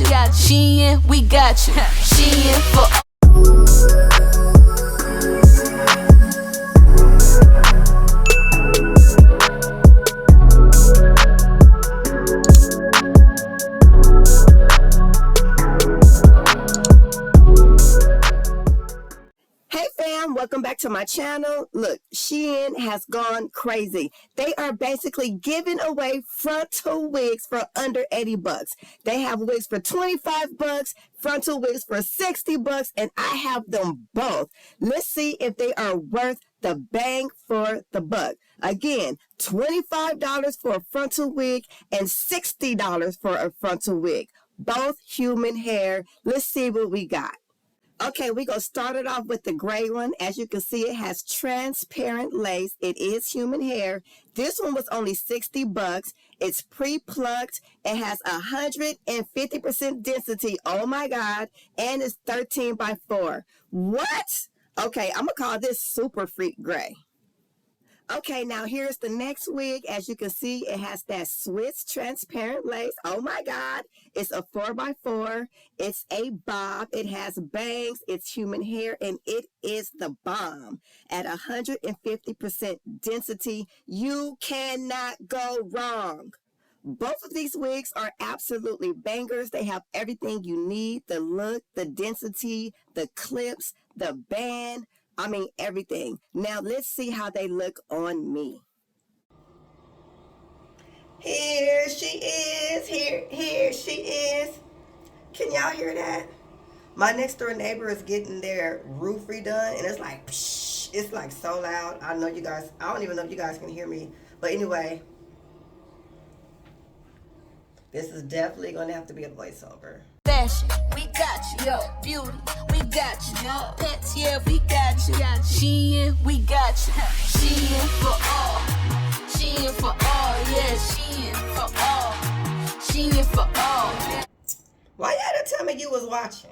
got you. Shein, we got you. Shein for welcome back to my channel. Look, Shein has gone crazy. They are basically giving away frontal wigs for under 80 bucks. They have wigs for 25 bucks, frontal wigs for 60 bucks, and I have them both. Let's see if they are worth the bang for the buck. Again, $25 for a frontal wig and $60 for a frontal wig. Both human hair. Let's see what we got. Okay, we're going to start it off with the gray one. As you can see, it has transparent lace. It is human hair. This one was only 60 bucks. It's pre-plucked. It has 150% density. Oh my God. And it's 13 by 4. What? Okay, I'm going to call this super freak gray. Okay, now here's the next wig. As you can see, it has that Swiss transparent lace. Oh my God. It's a 4x4. It's a bob. It has bangs. It's human hair, and it is the bomb. At 150% density, you cannot go wrong. Both of these wigs are absolutely bangers. They have everything you need. The look, the density, the clips, the band. I mean, everything. Now, let's see how they look on me. Here she is. Here she is. Can y'all hear that? My next door neighbor is getting their roof redone, and it's like, psh, it's like so loud. I know you guys, I don't even know if you guys can hear me. But anyway, this is definitely going to have to be a voiceover. fashion, we got you. Yo, beauty, we got you. Yo, pets, yeah, we got you. Shein, we got you. Shein for all. Shein for all, yeah. Shein for all. Shein for all. Why y'all didn't tell me you was watching?